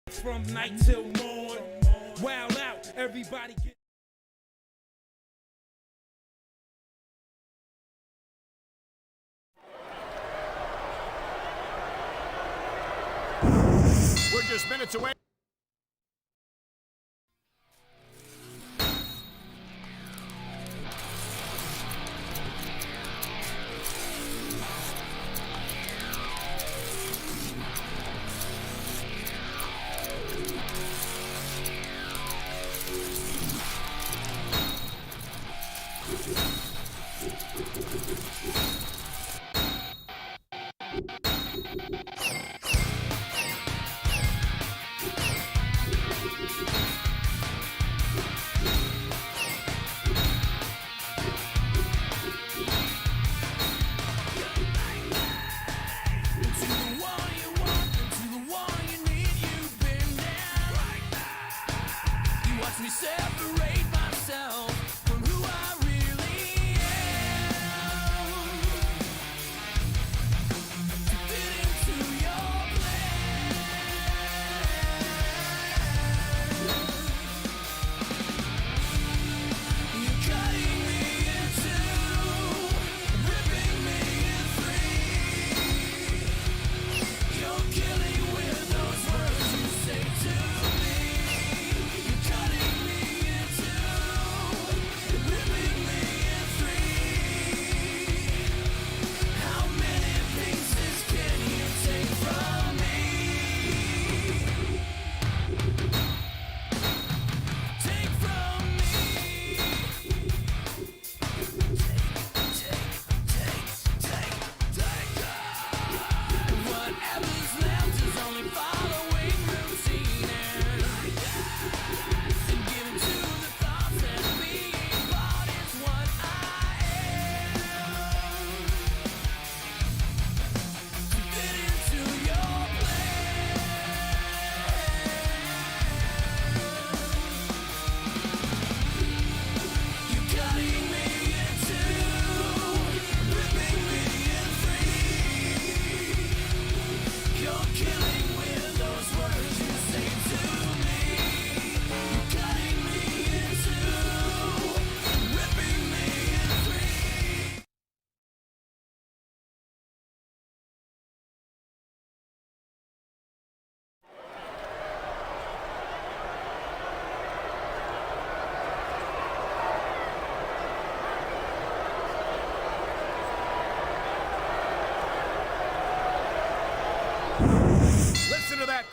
From night till morn, wild out, everybody get. We're just minutes away. Separate myself from who I really am to fit into your plan. You're cutting me in two, ripping me in three. You're killing with those words you say to me. You're cutting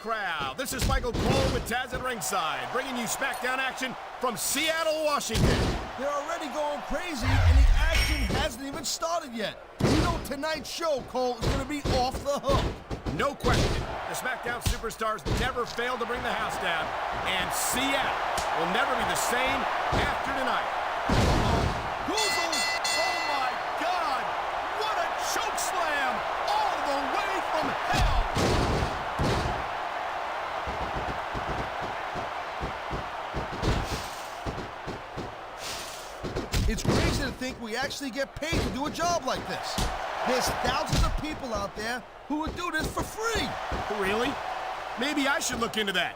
crowd. This is Michael Cole with Taz at ringside, bringing you SmackDown action from Seattle, Washington. They're already going crazy, and the action hasn't even started yet. You know tonight's show, Cole, is going to be off the hook. No question. The SmackDown superstars never fail to bring the house down, and Seattle will never be the same after tonight. Goozle! Oh, my God! What a choke slam! All the way from hell! It's crazy to think we actually get paid to do a job like this. There's thousands of people out there who would do this for free. Really? Maybe I should look into that.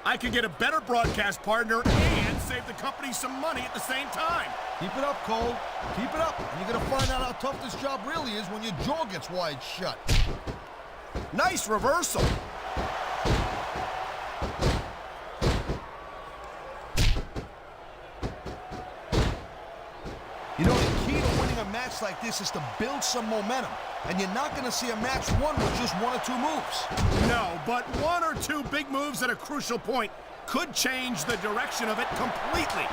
I could get a better broadcast partner and save the company some money at the same time. Keep it up, Cole. Keep it up. And you're going to find out how tough this job really is when your jaw gets wide shut. Nice reversal. You know, the key to winning a match like this is to build some momentum. And you're not going to see a match won with just one or two moves. No, but one or two big moves at a crucial point could change the direction of it completely.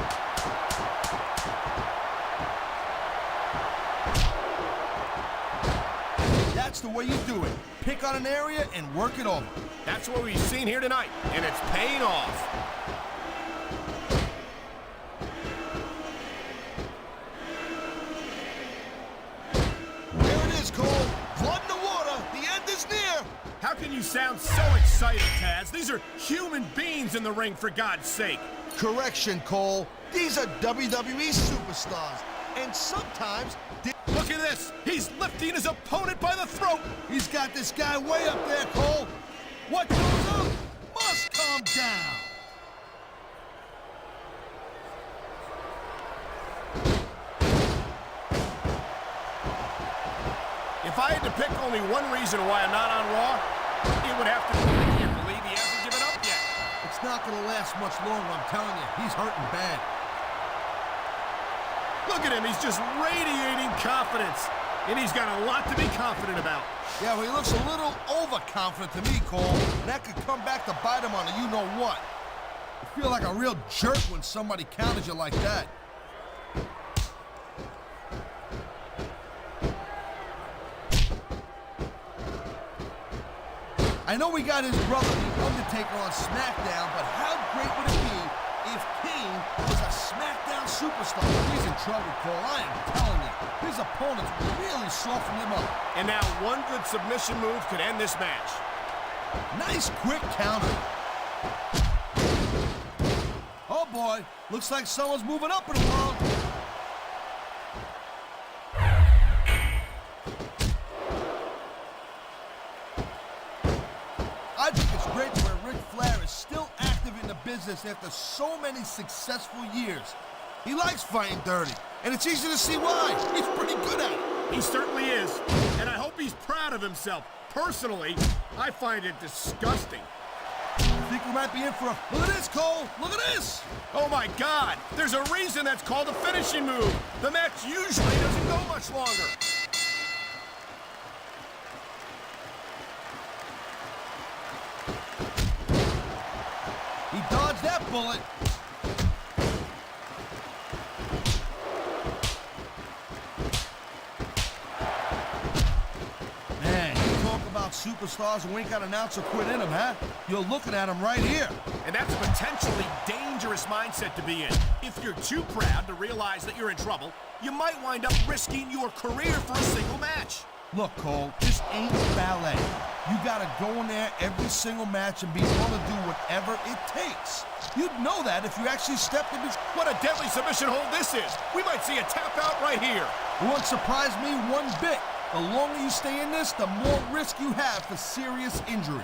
That's the way you do it. Pick on an area and work it over. That's what we've seen here tonight, and it's paying off. Cole, blood in the water, the end is near. How can you sound so excited, Taz? These are human beings in the ring, for God's sake. Correction, Cole. These are WWE superstars. And sometimes... Look at this. He's lifting his opponent by the throat. He's got this guy way up there, Cole. What goes up must come calm down. If I had to pick only one reason why I'm not on Raw, it would have to be I can't believe he hasn't given up yet. It's not going to last much longer, I'm telling you. He's hurting bad. Look at him, he's just radiating confidence. And he's got a lot to be confident about. Yeah, well, he looks a little overconfident to me, Cole. And that could come back to bite him on a you-know-what. You feel like a real jerk when somebody counters you like that. I know we got his brother, the Undertaker, on SmackDown, but how great would it be if Kane was a SmackDown superstar? He's in trouble, Cole, I am telling you. His opponents really softened him up. And now one good submission move could end this match. Nice quick counter. Oh boy, looks like someone's moving up in the world. I think it's great where Ric Flair is still active in the business after so many successful years. He likes fighting dirty, and it's easy to see why. He's pretty good at it. He certainly is, and I hope he's proud of himself. Personally, I find it disgusting. I think we might be in for a... Look at this, Cole! Look at this! Oh my God, there's a reason that's called a finishing move. The match usually doesn't go much longer. He dodged that bullet. Man, you talk about superstars who ain't got an ounce of quit in them, huh? You're looking at them right here. And that's a potentially dangerous mindset to be in. If you're too proud to realize that you're in trouble, you might wind up risking your career for a single match. Look, Cole, this ain't ballet. You gotta go in there every single match and be willing to do whatever it takes. You'd know that if you actually stepped into... What a deadly submission hold this is. We might see a tap out right here. It wouldn't surprise me one bit. The longer you stay in this, the more risk you have for serious injury.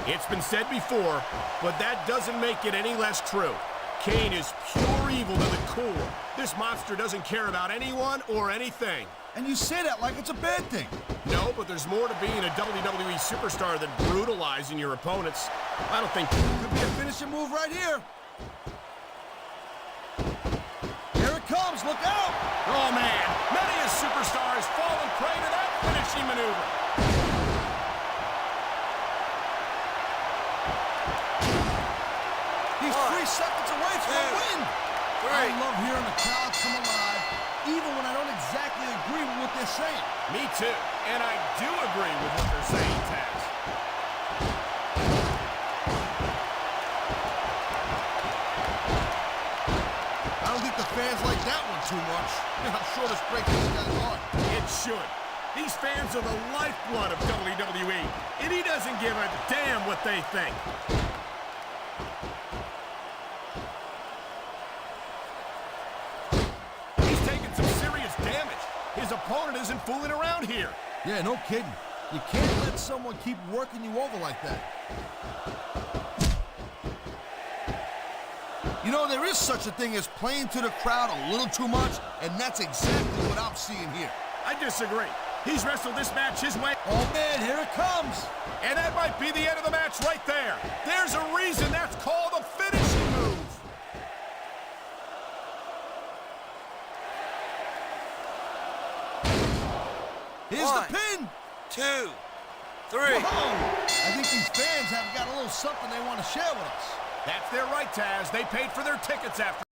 It's been said before, but that doesn't make it any less true. Kane is pure evil to the core. This monster doesn't care about anyone or anything. And you say that like it's a bad thing. No, but there's more to being a WWE superstar than brutalizing your opponents. I don't think... Could be a finishing move right here. Here it comes, look out! Oh man, many a superstar has fallen prey to that finishing maneuver. He's 3 seconds away from a win. I love hearing the crowd come alive, even when I don't exactly agree with what they're saying. Me too, and I do agree with what they're saying, Taz. I don't think the fans like that one too much. I'm sure this breaks this guy's heart. It should. These fans are the lifeblood of WWE, and he doesn't give a damn what they think. His opponent isn't fooling around here. Yeah, no kidding. You can't let someone keep working you over like that. You know, there is such a thing as playing to the crowd a little too much, and that's exactly what I'm seeing here. I disagree. He's wrestled this match his way. Oh, man, here it comes. And that might be the end of the match right there. There's a reason that's called a finishing move. Here's the pin. 2, 3. Whoa. I think these fans have got a little something they want to share with us. That's their right, Taz. They paid for their tickets after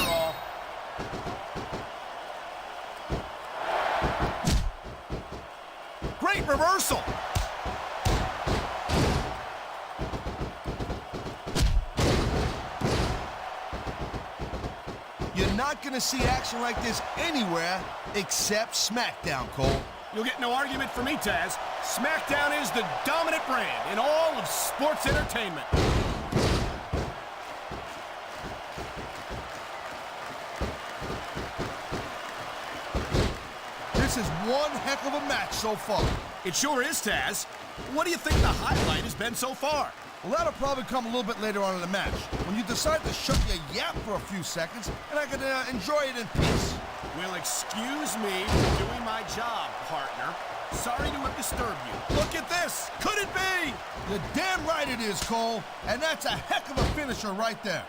all. Great reversal. You're not going to see action like this anywhere except SmackDown, Cole. You'll get no argument from me, Taz. SmackDown is the dominant brand in all of sports entertainment. This is one heck of a match so far. It sure is, Taz. What do you think the highlight has been so far? Well, that'll probably come a little bit later on in the match, when you decide to shut your yap for a few seconds, and I can enjoy it in peace. Well, excuse me for doing my job, partner. Sorry to have disturbed you. Look at this! Could it be? You're damn right it is, Cole, and that's a heck of a finisher right there.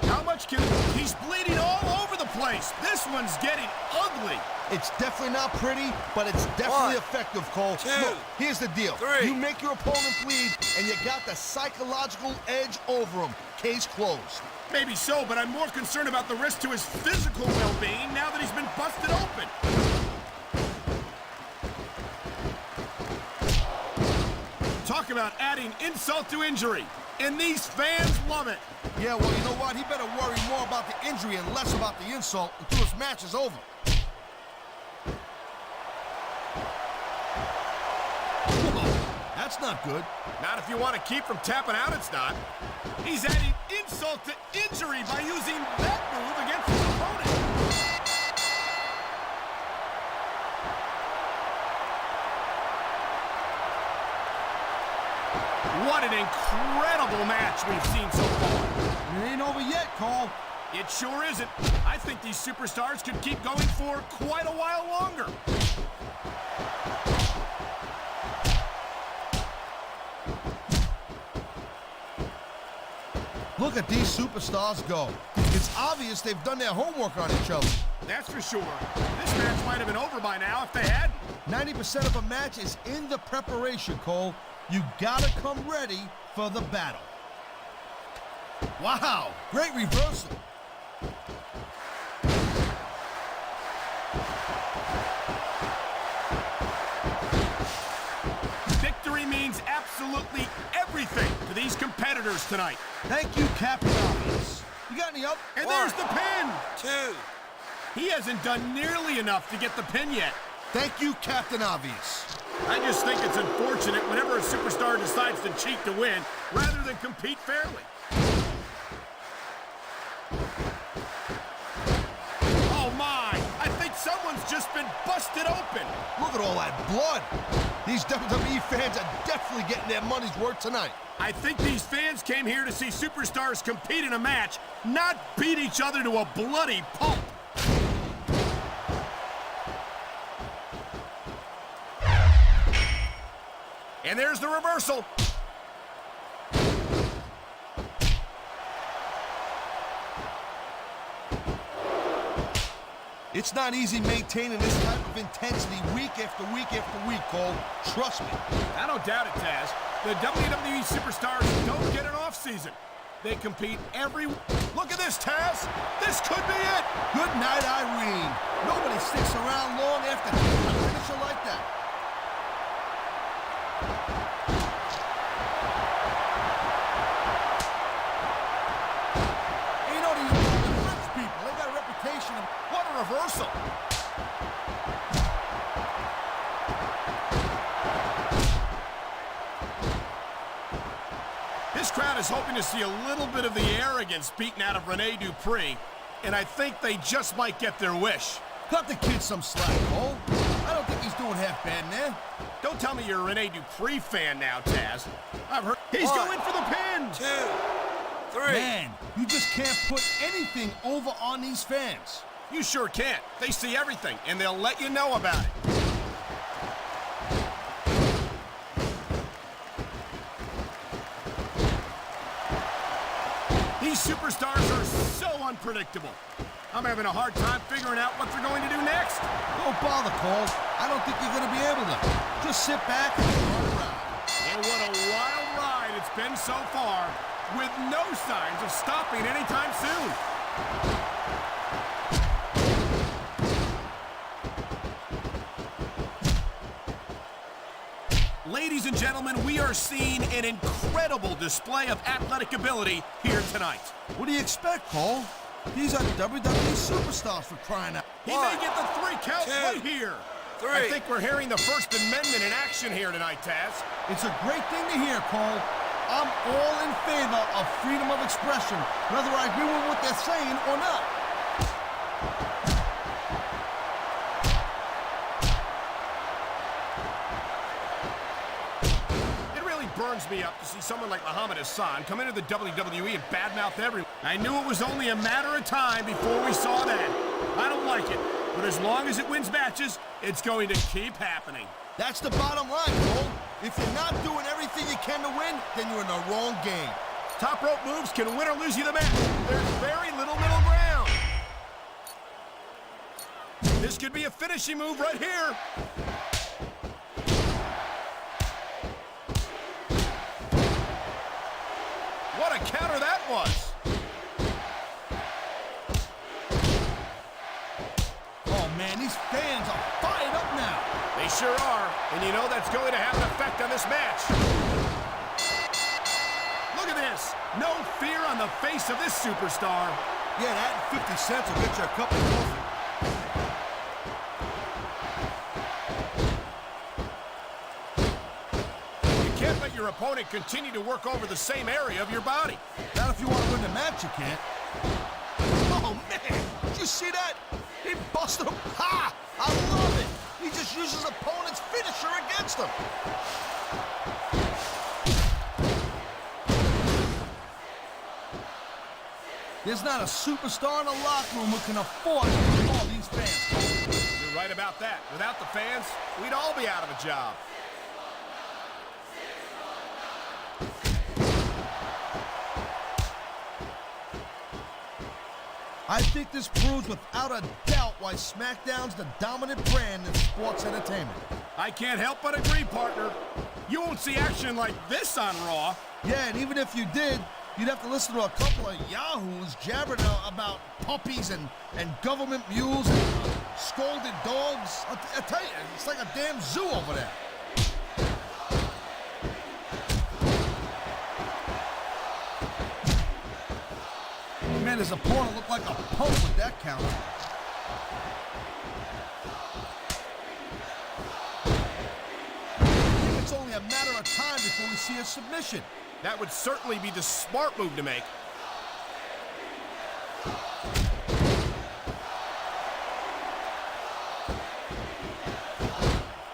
How much can... He's bleeding all over the place. This one's getting ugly. It's definitely not pretty, but it's definitely effective, Cole. Look, here's the deal. You make your opponent bleed, and you got the psychological edge over him. Case closed. Maybe so, but I'm more concerned about the risk to his physical well-being now that he's been busted open. Talk about adding insult to injury. And these fans love it. Yeah, well, you know what? He better worry more about the injury and less about the insult until his match is over. That's not good. Not if you want to keep from tapping out, it's not. He's adding insult to injury by using that move against his opponent. What an incredible match we've seen so far. It ain't over yet, Cole. It sure isn't. I think these superstars could keep going for quite a while longer. Look at these superstars go. It's obvious they've done their homework on each other. That's for sure. This match might have been over by now if they hadn't. 90% of a match is in the preparation, Cole. You gotta come ready for the battle. Wow, great reversal. Victory means absolutely everything to these competitors tonight. Thank you, Captain Obvious. You got any up? And there's the pin. 2. He hasn't done nearly enough to get the pin yet. Thank you, Captain Obvious. I just think it's unfortunate whenever a superstar decides to cheat to win rather than compete fairly. Oh my, I think someone's just been busted open. Look at all that blood. These WWE fans are definitely getting their money's worth tonight. I think these fans came here to see superstars compete in a match, not beat each other to a bloody pulp. And there's the reversal. It's not easy maintaining this type of intensity week after week after week, Cole. Trust me. I don't doubt it, Taz. The WWE superstars don't get an off-season. They compete every... Look at this, Taz! This could be it! Good night, Irene. Nobody sticks around long after a finisher like that. You know, these French people, they got a reputation of... What a reversal! This crowd is hoping to see a little bit of the arrogance beaten out of Rene Dupree, and I think they just might get their wish. Cut the kid some slack, Cole. I don't think he's doing half bad in there. Don't tell me you're a Rene Dupree fan now, Taz. I've heard... He's going for the pin! 2. 3. Man, you just can't put anything over on these fans. You sure can't. They see everything, and they'll let you know about it. These superstars are so unpredictable. I'm having a hard time figuring out what they're going to do next. Don't bother, Cole. I don't think you're going to be able to. Just sit back and run around. And what a wild ride it's been so far, with no signs of stopping anytime soon. Ladies Ladies and gentlemen, we are seeing an incredible display of athletic ability here tonight. What do you expect, Cole? These are WWE superstars for crying out. He may get the 3 counts right here. I think we're hearing the First Amendment in action here tonight, Taz. It's a great thing to hear, Cole. I'm all in favor of freedom of expression, whether I agree with what they're saying or not. It really burns me up to see someone like Muhammad Hassan come into the WWE and badmouth everyone. I knew it was only a matter of time before we saw that. I don't like it, but as long as it wins matches, it's going to keep happening. That's the bottom line, Cole. If you're not doing everything you can to win, then you're in the wrong game. Top rope moves can win or lose you the match. There's very little middle ground. This could be a finishing move right here. What a counter that was. Oh, man, these fans are fired up now. They sure are, and you know that's going to have an effect on this match. Look at this. No fear on the face of this superstar. Yeah, that and 50 cents will get you a cup of coffee. You can't let your opponent continue to work over the same area of your body. Not if you want to win the match, you can't. Oh, man, did you see that? He busted him. Ha! I love it. He just uses opponent's finisher against him. There's not a superstar in the locker room who can afford all these fans. You're right about that. Without the fans, we'd all be out of a job. I think this proves without a doubt why SmackDown's the dominant brand in sports entertainment. I can't help but agree, partner. You won't see action like this on Raw. Yeah, and even if you did, you'd have to listen to a couple of yahoos jabbering about puppies and government mules and scolded dogs. I tell you, it's like a damn zoo over there. Man, his opponent looked like a punk with that counter. It's only a matter of time before we see a submission. That would certainly be the smart move to make.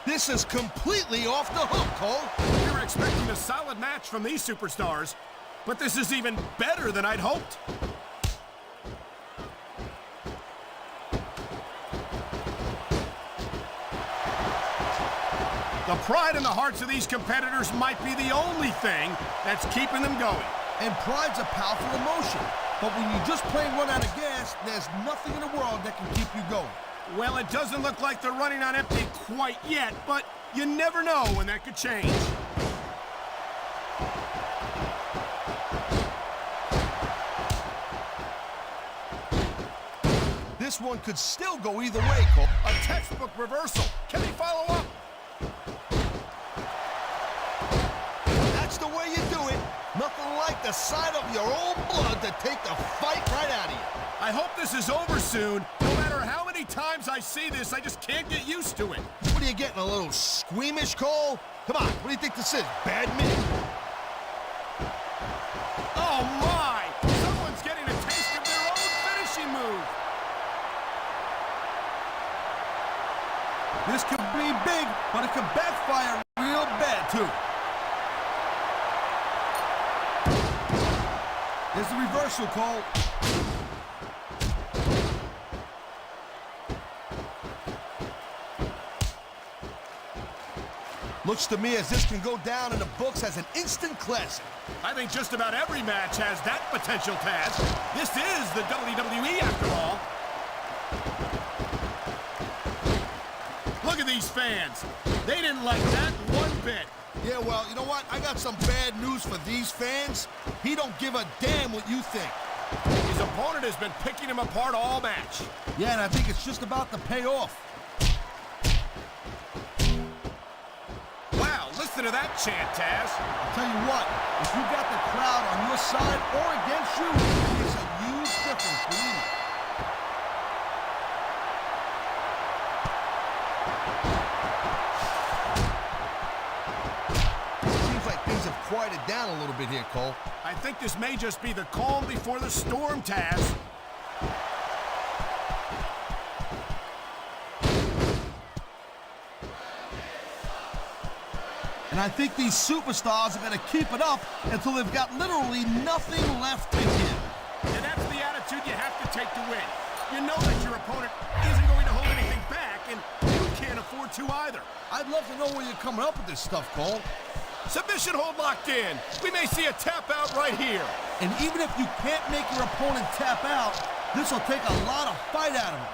This is completely off the hook, Cole. We were expecting a solid match from these superstars, but this is even better than I'd hoped. The pride in the hearts of these competitors might be the only thing that's keeping them going. And pride's a powerful emotion. But when you're just plain run out of gas, there's nothing in the world that can keep you going. Well, it doesn't look like they're running on empty quite yet, but you never know when that could change. This one could still go either way, Cole. A textbook reversal. Can he follow up? That's the way you do it. Nothing like the sight of your own blood to take the fight right out of you. I hope this is over soon. No matter how many times I see this, I just can't get used to it. What are you getting, a little squeamish, Cole? Come on, what do you think this is, badminton? Oh, my! Someone's getting a taste of their own finishing move. This could be big, but it could backfire real bad, too. There's the reversal, Cole. Looks to me as this can go down in the books as an instant classic. I think just about every match has that potential, Taz. This is the WWE after all. Look at these fans. They didn't like that one bit. Yeah, well, you know what? I got some bad news for these fans. He don't give a damn what you think. His opponent has been picking him apart all match. Yeah, and I think it's just about to pay off. Wow, listen listen to that chant, Taz. I'll tell you what, if you got the crowd on your side or against you, it makes a huge difference, believe me. Seems like things have quieted down a little bit here, Cole. I think this may just be the calm before the storm, Taz. And I think these superstars are going to keep it up until they've got literally nothing left to give. And that's the attitude you have to take to win. You know that your opponent isn't going to hold anything back, and you can't afford to either. I'd love to know where you're coming up with this stuff, Cole. Submission hold locked in. We may see a tap out right here. And even if you can't make your opponent tap out, this will take a lot of fight out of him.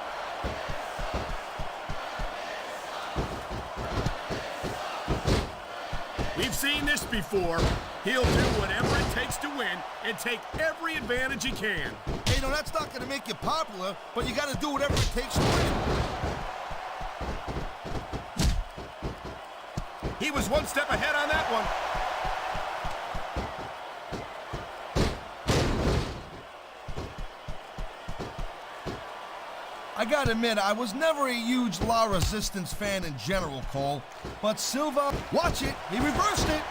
We've seen this before. He'll do whatever it takes to win and take every advantage he can. Hey, you know, that's not going to make you popular, but you got to do whatever it takes to win. He was one step ahead on that one. I gotta admit, I was never a huge La Resistance fan in general, Cole. But Silva, watch it, he reversed it.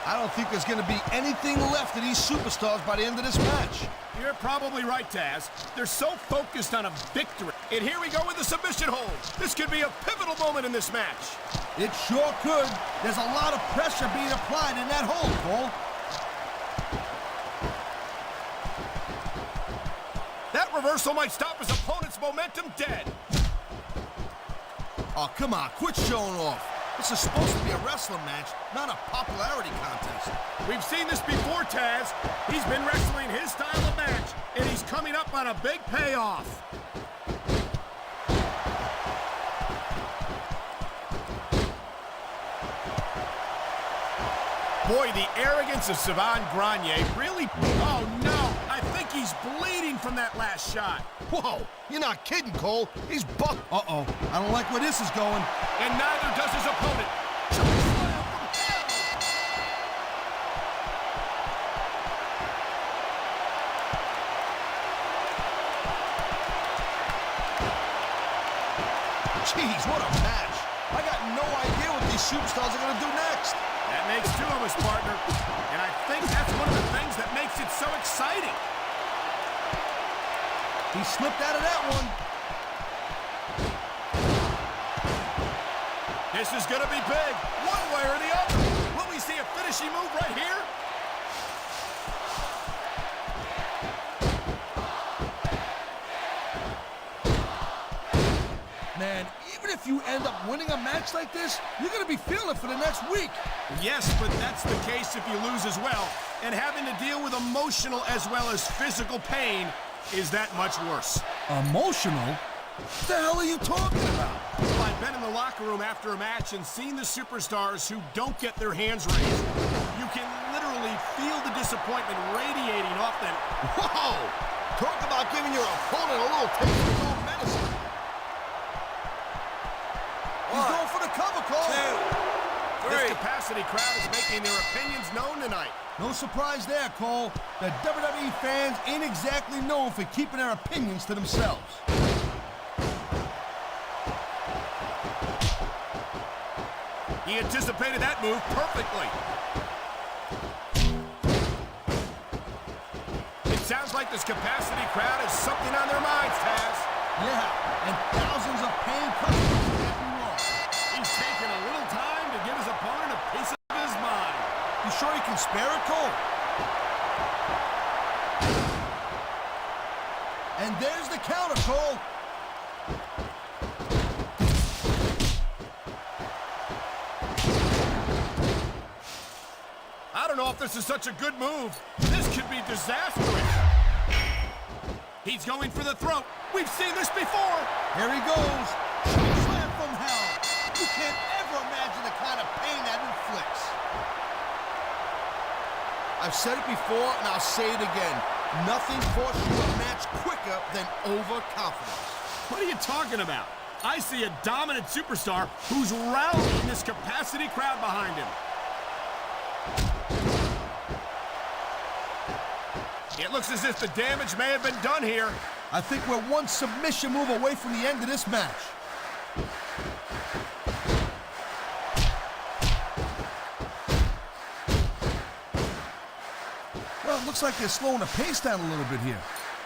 I don't think there's gonna be anything left of these superstars by the end of this match. You're probably right, Taz. They're so focused on a victory. And here we go with the submission hold. This could be a pivotal moment in this match. It sure could. There's a lot of pressure being applied in that hold, Cole. That reversal might stop his opponent's momentum dead. Oh, come on, quit showing off. This is supposed to be a wrestling match, not a popularity contest. We've seen this before, Taz. He's been wrestling his style of match, and he's coming up on a big payoff. Boy, the arrogance of Savan Grenier really... Oh, no! I think he's bleeding from that last shot. Whoa, you're not kidding, Cole. He's buck. Uh-oh, I don't like where this is going. And neither does his opponent. Jeez, what a match. I got no idea what these superstars are going to do next. That makes two of us, partner. And I think that's one of the things that makes it so exciting. He slipped out of that one. This is going to be big, one way or the other. Will we see a finishing move right here? Man, even if you end up winning a match like this, you're going to be feeling it for the next week. Yes, but that's the case if you lose as well. And having to deal with emotional as well as physical pain is that much worse. Emotional? What the hell are you talking about? Well, I've been in the locker room after a match and seen the superstars who don't get their hands raised. You can literally feel the disappointment radiating off them. Whoa! Talk about giving your opponent a little taste of his own medicine. He's going for the cover, Cole. This capacity crowd is making their opinions known tonight. No surprise there, Cole. The WWE fans ain't exactly known for keeping their opinions to themselves. He anticipated that move perfectly. It sounds like this capacity crowd has something on their minds, Taz. Yeah, and thousands of paying customers can't be wrong. He's taking a little time to give his opponent a piece of his mind. You sure he can spare it, Cole? And there's the counter, Cole. I don't know if this is such a good move. This could be disastrous. He's going for the throat. We've seen this before. Here he goes. Slam from hell. You can't ever imagine the kind of pain that inflicts. I've said it before, and I'll say it again. Nothing forces you a match quicker than overconfidence. What are you talking about? I see a dominant superstar who's rallying this capacity crowd behind him. It looks as if the damage may have been done here. I think we're one submission move away from the end of this match. Well, it looks like they're slowing the pace down a little bit here.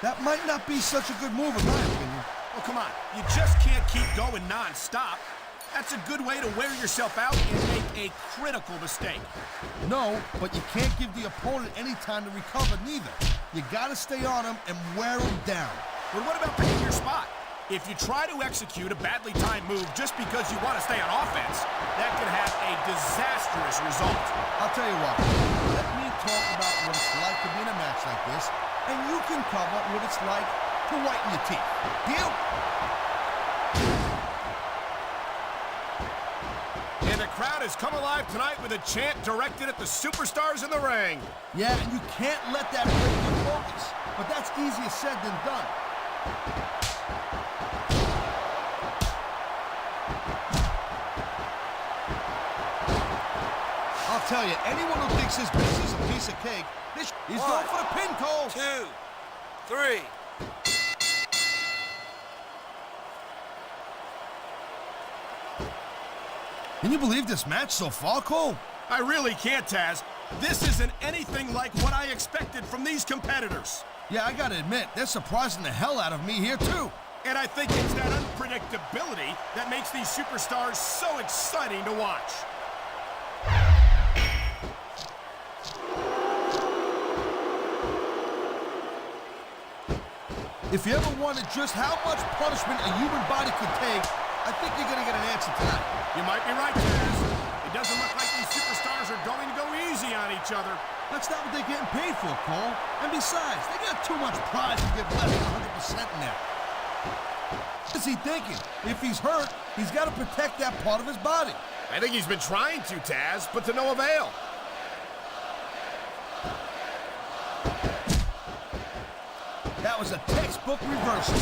That might not be such a good move in my opinion. Oh, come on. You just can't keep going non-stop. That's a good way to wear yourself out and make a critical mistake. No, but you can't give the opponent any time to recover neither. You gotta stay on him and wear him down. But what about picking your spot? If you try to execute a badly timed move just because you want to stay on offense, that can have a disastrous result. I'll tell you what, let me talk about what it's like to be in a match like this, and you can cover what it's like to whiten your teeth. Deal? And the crowd has come alive tonight with a chant directed at the superstars in the ring. Yeah, and you can't let that break your focus, but that's easier said than done. I'll tell you, anyone who thinks his business is a piece of cake, he's going for the pin, Cole. 2, 3. Can you believe this match so far, Cole? I really can't, Taz. This isn't anything like what I expected from these competitors. Yeah, I gotta admit, they're surprising the hell out of me here, too. And I think it's that unpredictability that makes these superstars so exciting to watch. If you ever wondered just how much punishment a human body could take, I think you're gonna get an answer tonight. You might be right, Taz. It doesn't look like these superstars are going to go easy on each other. That's not what they're getting paid for, Cole. And besides, they got too much pride to give less than 100% in there. What is he thinking? If he's hurt, he's got to protect that part of his body. I think he's been trying to, Taz, but to no avail. That was a textbook reversal.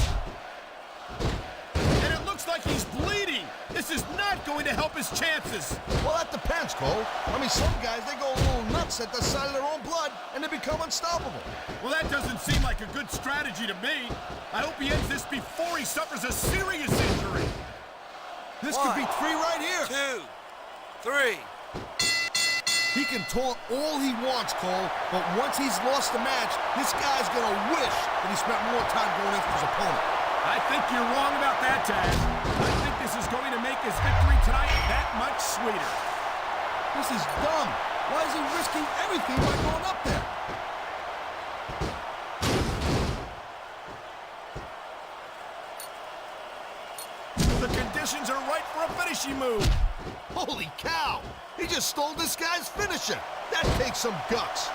And it looks like he's bleeding. This is not going to help his chances. Well, that depends, Cole. I mean, some guys, they go a little nuts at the sight of their own blood, and they become unstoppable. Well, that doesn't seem like a good strategy to me. I hope he ends this before he suffers a serious injury. This could be 3 right here. 2, 3. He can taunt all he wants, Cole, but once he's lost the match, this guy's gonna wish that he spent more time going after his opponent. I think you're wrong about that, Taz. I think this is going to make his victory tonight that much sweeter. This is dumb. Why is he risking everything by going up there? The conditions are right for a finishing move. Holy cow! He just stole this guy's finisher. That takes some guts.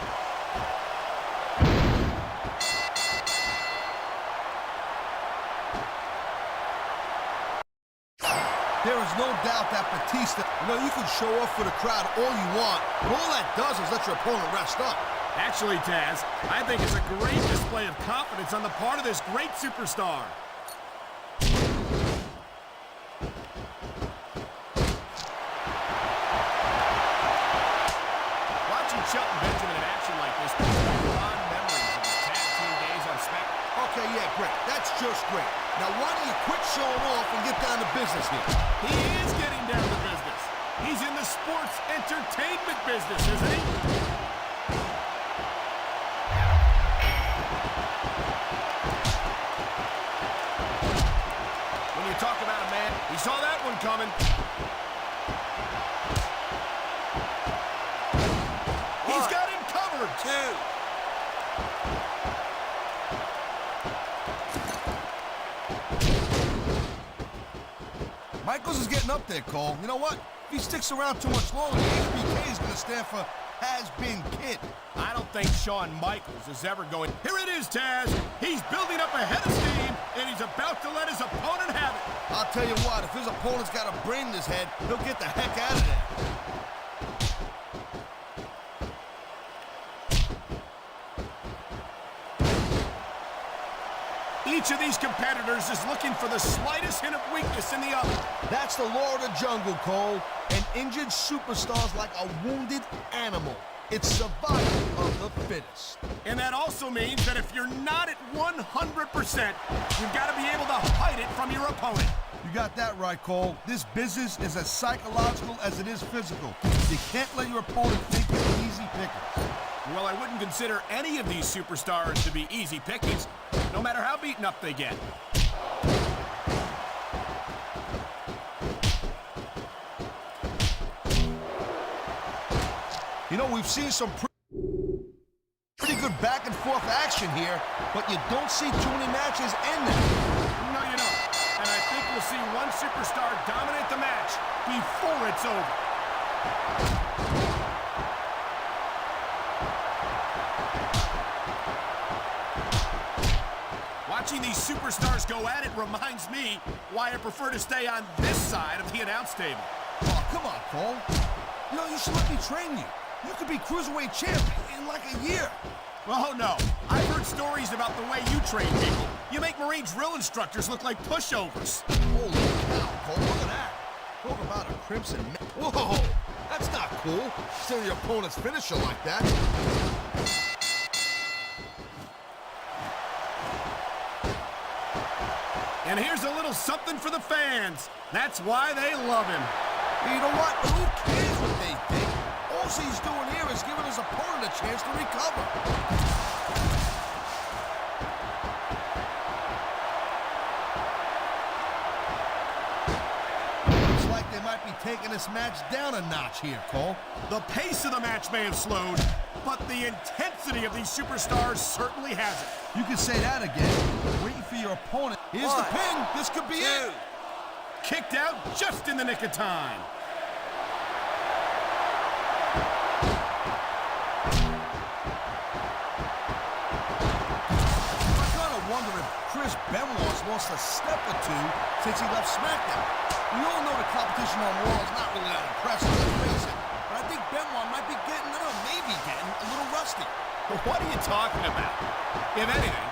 There is no doubt that Batista, you can show off for the crowd all you want, but all that does is let your opponent rest up. Actually, Taz, I think it's a great display of confidence on the part of this great superstar. Watching Shelton Benjamin in action like this brings back fond memories of his tag team days on SmackDown. Okay, yeah, great. That's just great. Now, why don't you quit showing off and get down to business here? He is getting down to business. He's in the sports entertainment business, isn't he? When you talk about a man, he saw that one coming. He's got him covered. 2. Michaels is getting up there, Cole. You know what? If he sticks around too much longer, HBK is going to stand for has-been kid. I don't think Shawn Michaels is ever going. Here it is, Taz. He's building up a head of steam, and he's about to let his opponent have it. I'll tell you what, if his opponent's got a brain in his head, he'll get the heck out of there. Each of these competitors is looking for the slightest hint of weakness in the other. That's the law of the jungle, Cole. An injured superstar's like a wounded animal. It's survival of the fittest. And that also means that if you're not at 100%, you've got to be able to hide it from your opponent. You got that right, Cole. This business is as psychological as it is physical. You can't let your opponent think you're easy pickings. Well, I wouldn't consider any of these superstars to be easy pickings, no matter how beaten up they get. You know, we've seen some pretty good back and forth action here, but you don't see too many matches end that. No, you don't. And I think we'll see one superstar dominate the match before it's over. Watching these superstars go at it reminds me why I prefer to stay on this side of the announce table. Oh, come on, Cole. You know, you should let me train you. You could be Cruiserweight champ in like a year. Oh, no. I've heard stories about the way you train people. You make Marine drill instructors look like pushovers. Holy cow, Cole, look at that. Talk about a crimson... Whoa, that's not cool. Steal your opponent's finisher like that. And here's a little something for the fans. That's why they love him. You know what? Who cares what they think? All he's doing here is giving his opponent a chance to recover. Looks like they might be taking this match down a notch here, Cole. The pace of the match may have slowed, but the intensity of these superstars certainly hasn't. You can say that again. Waiting for your opponent. Here's the pin. This could be it. Kicked out just in the nick of time. Benoit's lost a step or two since he left SmackDown. We all know the competition on Raw is not really that impressive, let's face it. But I think Benoit might be getting, maybe getting a little rusty. What are you talking about? If anything,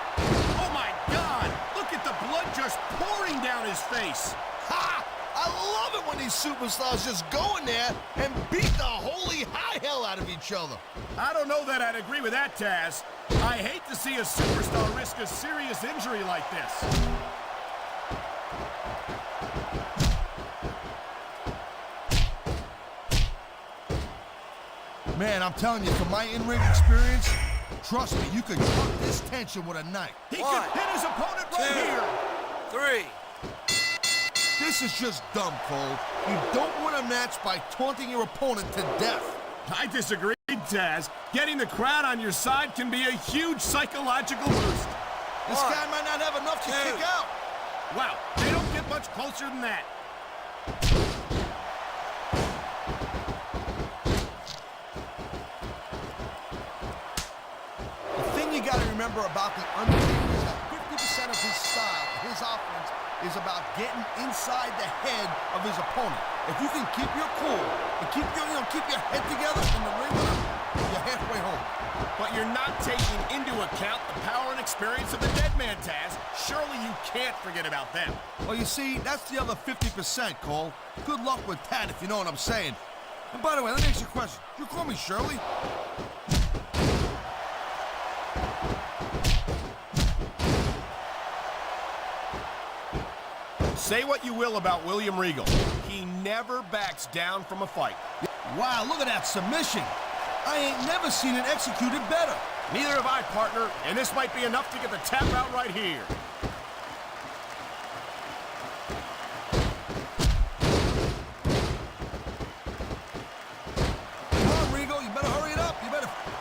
oh my God! Look at the blood just pouring down his face. Ha! I love it when these superstars just go in there and beat the holy high hell out of each other. I don't know that I'd agree with that, Taz. I hate to see a superstar risk a serious injury like this. Man, I'm telling you, from my in-ring experience, trust me, you could cut this tension with a knife. He could hit his opponent right here. 3. This is just dumb, Cole. You don't win a match by taunting your opponent to death. I disagree, Taz. Getting the crowd on your side can be a huge psychological boost. This guy might not have enough to kick out. Wow, they don't get much closer than that. The thing you got to remember about the Undertaker is that 50% of his style, his offense, is about getting inside the head of his opponent. If you can keep your cool and keep your head together in the ring with him, you're halfway home. But you're not taking into account the power and experience of the dead man, Taz. Surely you can't forget about them. Well, you see, that's the other 50%, Cole. Good luck with that, if you know what I'm saying. And by the way, let me ask you a question. You call me Shirley? Say what you will about William Regal. He never backs down from a fight. Wow, look at that submission. I ain't never seen it executed better. Neither have I, partner, and this might be enough to get the tap out right here. Come on, Regal, you better hurry it up.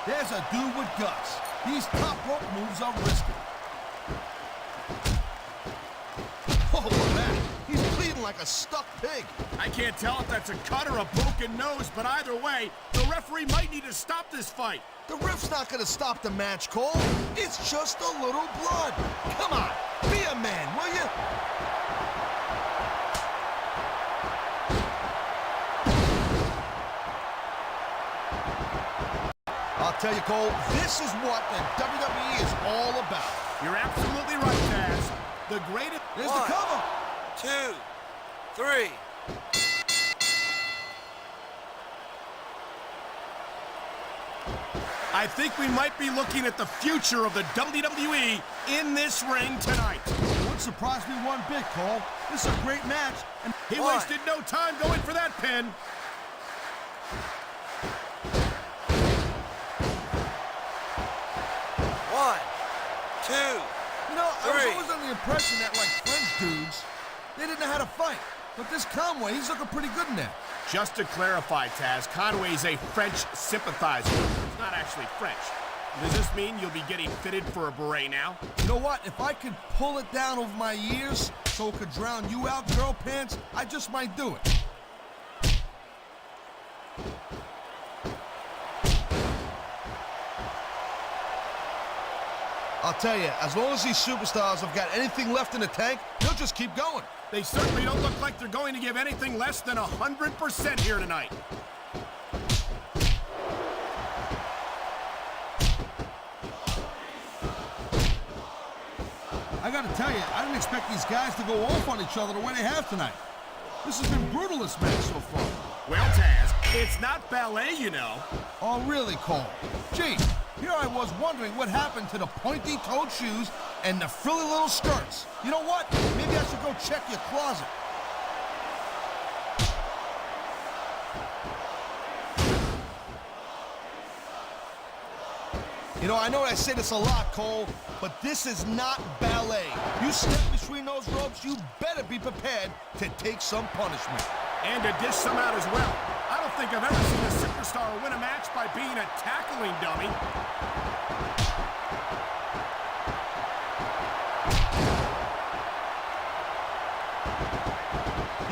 There's a dude with guts. These top rope moves are risky. Oh, look at that. He's bleeding like a stuck pig. I can't tell if that's a cut or a broken nose, but either way, the referee might need to stop this fight. The ref's not going to stop the match, Cole. It's just a little blood. Come on, be a man, will you? I'll tell you, Cole, this is what the WWE is all about. You're absolutely right, Taz. The greatest... There's the cover. 2, 3. I think we might be looking at the future of the WWE in this ring tonight. Wouldn't surprise me one bit, Cole. This is a great match. And He wasted no time going for that pin. One, two. You know, I was Three. always under the impression that, like French dudes, they didn't know how to fight. But this Conway, he's looking pretty good in there. Just to clarify, Taz, Conway's a French sympathizer. He's not actually French. Does this mean you'll be getting fitted for a beret now? You know what? If I could pull it down over my ears so it could drown you out, girl pants, I just might do it. I'll tell you, as long as these superstars have got anything left in the tank, they'll just keep going. They certainly don't look like they're going to give anything less than 100% here tonight. I gotta tell you, I didn't expect these guys to go off on each other the way they have tonight. This has been brutal, this match so far. Well, Taz, it's not ballet, you know. Oh, really, Cole? Gee, here I was wondering what happened to the pointy-toed shoes and the frilly little skirts. You know what? Maybe I should go check your closet. You know, I know I say this a lot, Cole, but this is not ballet. You step between those ropes, you better be prepared to take some punishment. And to dish some out as well. I don't think I've ever seen a superstar win a match by being a tackling dummy.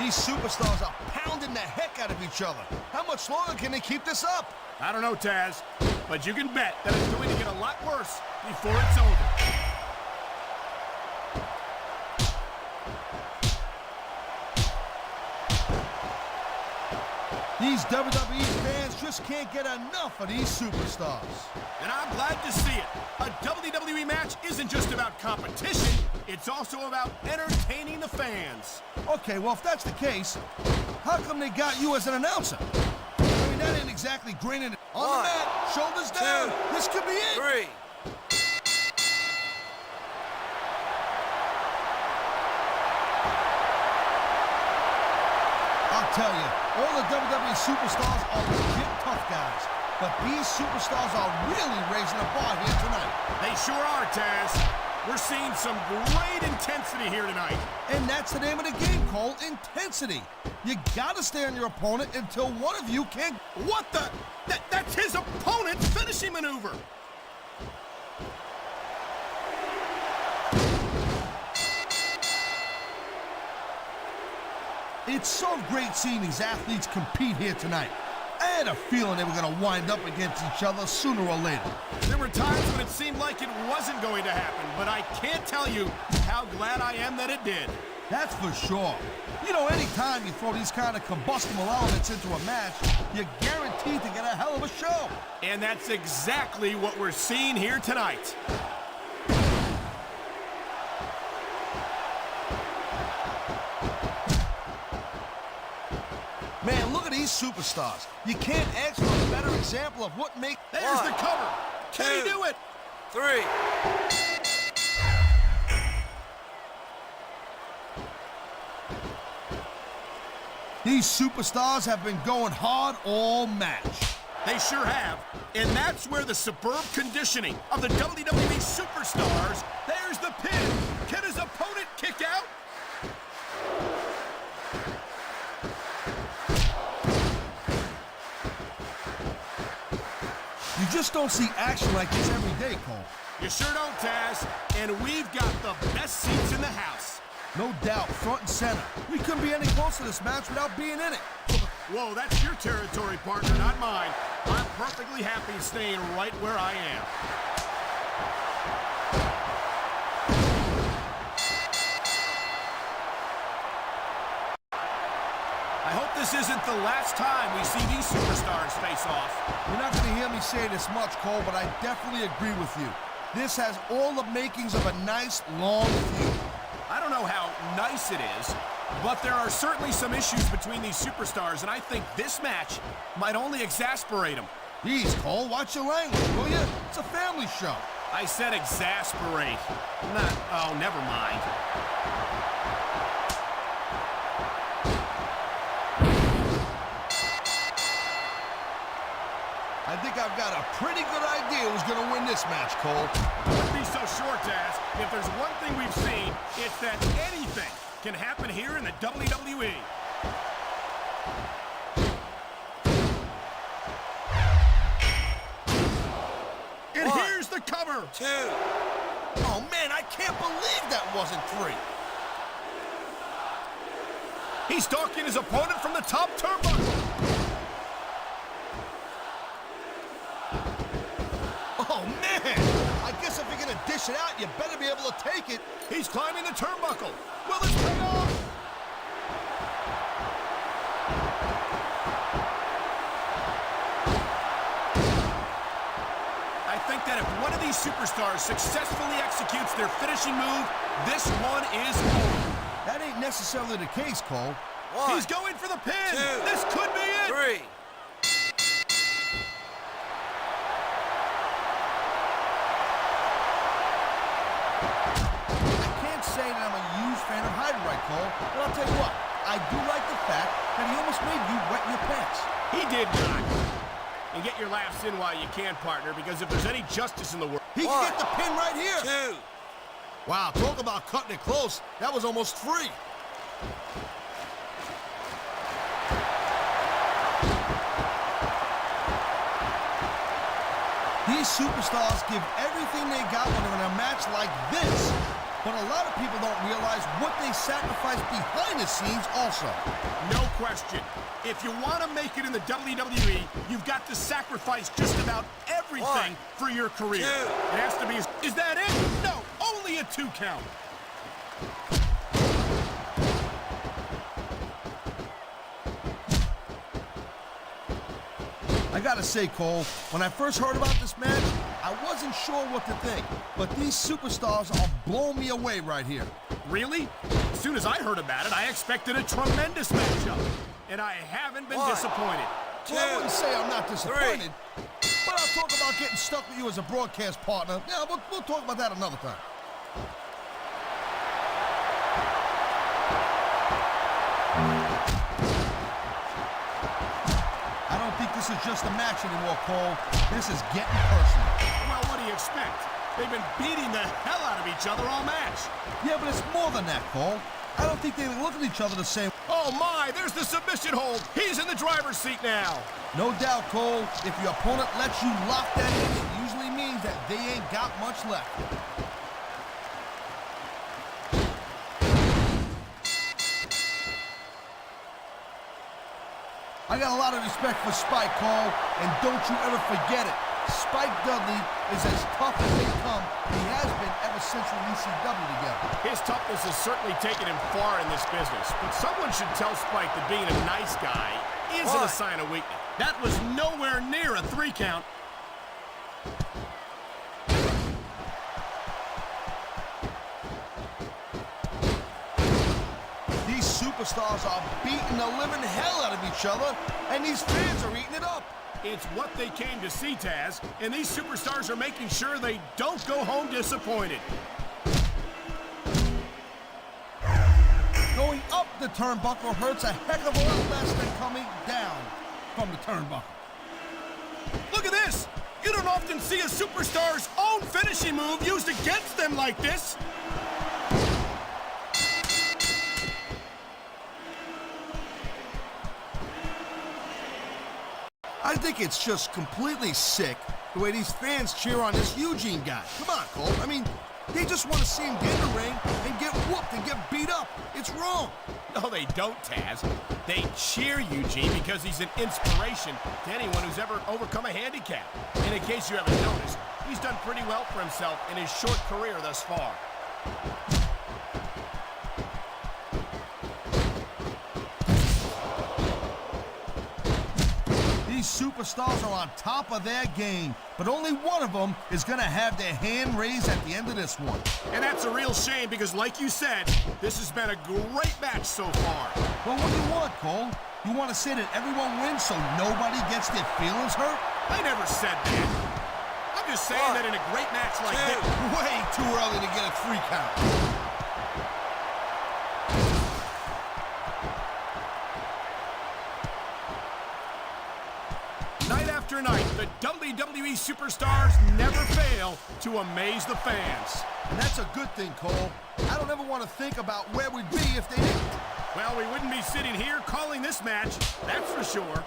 These superstars are pounding the heck out of each other. How much longer can they keep this up? I don't know, Taz, but you can bet that it's going to get a lot worse before it's over. These WWE fans just can't get enough of these superstars. And I'm glad to see it. A WWE match isn't just about competition, it's also about entertaining the fans. Okay, well, if that's the case, how come they got you as an announcer? I mean, that ain't exactly grinning. On the One, mat, shoulders down. two, This could be it. 3. I'll tell you, all the WWE superstars are legit tough guys. But these superstars are really raising the bar here tonight. They sure are, Taz. We're seeing some great intensity here tonight. And that's the name of the game, Cole, intensity. You gotta stay on your opponent until one of you can't... What the? That's his opponent's finishing maneuver. It's so great seeing these athletes compete here tonight. I had a feeling they were gonna wind up against each other sooner or later. There were times when it seemed like it wasn't going to happen, but I can't tell you how glad I am that it did. That's for sure. You know, anytime you throw these kind of combustible elements into a match, you're guaranteed to get a hell of a show. And that's exactly what we're seeing here tonight. Man, look at these superstars. You can't ask for a better example of what makes... There's the cover. Can he do it? 3. These superstars have been going hard all match. They sure have. And that's where the superb conditioning of the WWE superstars, there's the pin. Can his opponent kick out? You just don't see action like this every day, Cole. You sure don't, Taz. And we've got the best seats in the house. No doubt, front and center. We couldn't be any closer to this match without being in it. Whoa, that's your territory, partner, not mine. I'm perfectly happy staying right where I am. I hope this isn't the last time we see these superstars face off. You're not going to hear me say this much, Cole, but I definitely agree with you. This has all the makings of a nice, long feud. I don't know how nice it is, but there are certainly some issues between these superstars, and I think this match might only exasperate them. Jeez, Cole, watch your language, will you? It's a family show. I said exasperate. Oh, never mind. I think I've got a pretty good idea who's going to win this match, Cole. Don't be so sure, Taz. If there's one thing we've seen, it's that anything can happen here in the WWE. And here's the cover. 2. Oh, man, I can't believe that wasn't 3. He's stalking his opponent from the top turnbuckle. Oh, man! I guess if you're gonna dish it out, you better be able to take it. He's climbing the turnbuckle. Will this pay off? I think that if one of these superstars successfully executes their finishing move, this one is over. That ain't necessarily the case, Cole. 1. He's going for the pin. 2. This could be it. 3. I can't say that I'm a huge fan of hiding right, Cole, but I'll tell you what, I do like the fact that he almost made you wet your pants. He did not. And get your laughs in while you can, partner, because if there's any justice in the world... He can get the pin right here. 2. Wow, talk about cutting it close. That was almost 3. These superstars give everything they got when they're in a match like this. But a lot of people don't realize what they sacrifice behind the scenes also. No question. If you want to make it in the WWE, you've got to sacrifice just about everything 1, for your career. 2. It has to be... Is that it? No, only a 2 count. I gotta say, Cole, when I first heard about this match, I wasn't sure what to think. But these superstars are blowing me away right here. Really? As soon as I heard about it, I expected a tremendous matchup. And I haven't been 1, disappointed. 2. Well, I wouldn't say I'm not disappointed, but I'll talk about getting stuck with you as a broadcast partner. Yeah, we'll talk about that another time. I don't think this is just a match anymore, Cole. This is getting personal. Well, what do you expect? They've been beating the hell out of each other all match. Yeah, but it's more than that, Cole. I don't think they look at each other the same. Oh, my, there's the submission hold. He's in the driver's seat now. No doubt, Cole, if your opponent lets you lock that in, it usually means that they ain't got much left. I got a lot of respect for Spike, Cole, and don't you ever forget it. Spike Dudley is as tough as they come. He has been ever since we ECW together. His toughness has certainly taken him far in this business, but someone should tell Spike that being a nice guy isn't a sign of weakness. That was nowhere near a 3 count. These superstars are beating the living hell out of each other, and these fans are eating it up. It's what they came to see, Taz, and these superstars are making sure they don't go home disappointed. Going up the turnbuckle hurts a heck of a lot less than coming down from the turnbuckle. Look at this! You don't often see a superstar's own finishing move used against them like this. I think it's just completely sick the way these fans cheer on this Eugene guy. Come on, Cole. I mean, they just want to see him get in the ring and get whooped and get beat up. It's wrong. No, they don't, Taz. They cheer Eugene because he's an inspiration to anyone who's ever overcome a handicap. And in case you haven't noticed, he's done pretty well for himself in his short career thus far. These these superstars are on top of their game, but only one of them is going to have their hand raised at the end of this one. And that's a real shame because, like you said, this has been a great match so far. Well, what do you want, Cole? You want to say that everyone wins so nobody gets their feelings hurt? I never said that. I'm just saying that in a great match like this... Way too early to get a 3 count. Night after night, the WWE superstars never fail to amaze the fans. And that's a good thing, Cole. I don't ever want to think about where we'd be if they didn't. Well, we wouldn't be sitting here calling this match, that's for sure.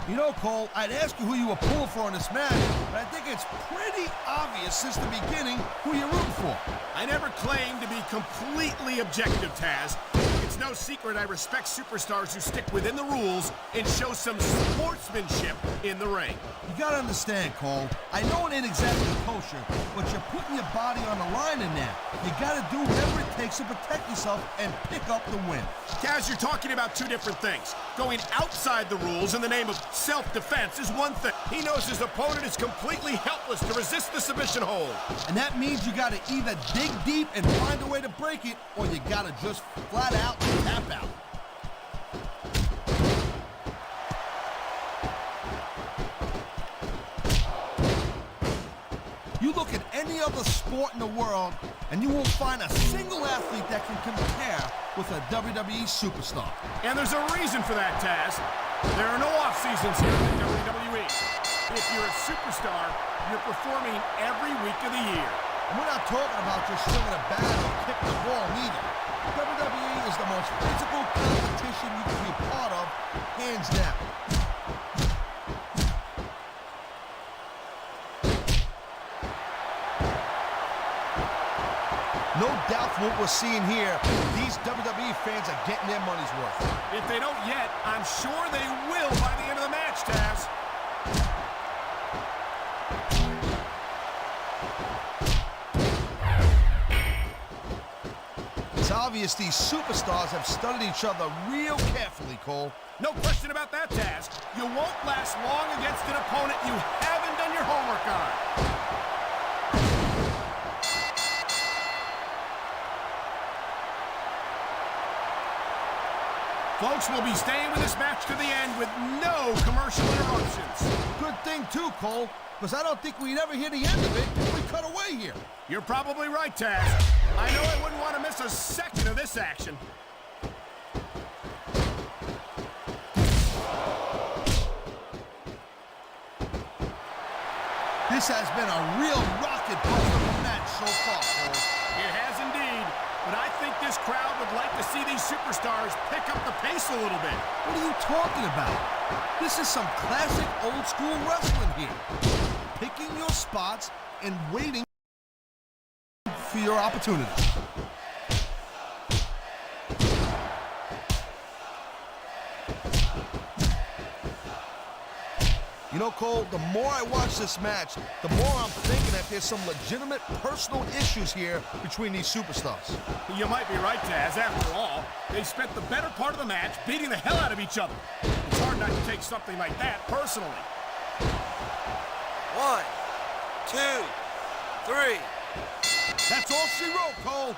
You know, Cole, I'd ask you who you were pulling for in this match, but I think it's pretty obvious since the beginning who you're rooting for. I never claimed to be completely objective, Taz. It's no secret I respect superstars who stick within the rules and show some sportsmanship in the ring. You gotta understand, Cole, I know it ain't exactly kosher, but you're putting your body on the line in that. You gotta do whatever it takes to protect yourself and pick up the win. Taz, you're talking about two different things. Going outside the rules in the name of self-defense is one thing. He knows his opponent is completely helpless to resist the submission hold. And that means you gotta either dig deep and find a way to break it, or you gotta just flat out tap out. You look at any other sport in the world, and you won't find a single athlete that can compare with a WWE superstar. And there's a reason for that, Taz. There are no off-seasons here in the WWE. If you're a superstar, you're performing every week of the year. And we're not talking about just swinging a bat or kicking the ball, neither. WWE is the most physical competition you can be a part of, hands down. No doubt from what we're seeing here, these WWE fans are getting their money's worth. If they don't yet, I'm sure they will by the end of the match, Taz. It's obvious these superstars have studied each other real carefully, Cole. No question about that, Taz. You won't last long against an opponent you haven't done your homework on. Folks, we'll be staying with this match to the end with no commercial interruptions. Good thing, too, Cole, because I don't think we'd ever hear the end of it if we cut away here. You're probably right, Taz. I know I wouldn't want to miss a second of this action. This has been a real rocket buster match so far, Cole. It has indeed, but I think this crowd would like to see these superstars pick up the pace a little bit. What are you talking about? This is some classic old-school wrestling here. Picking your spots and waiting for your opportunity. You know, Cole, the more I watch this match, the more I'm thinking that there's some legitimate personal issues here between these superstars. You might be right, Taz. After all, they spent the better part of the match beating the hell out of each other. It's hard not to take something like that personally. 1, 2, 3. That's all she wrote, Cole.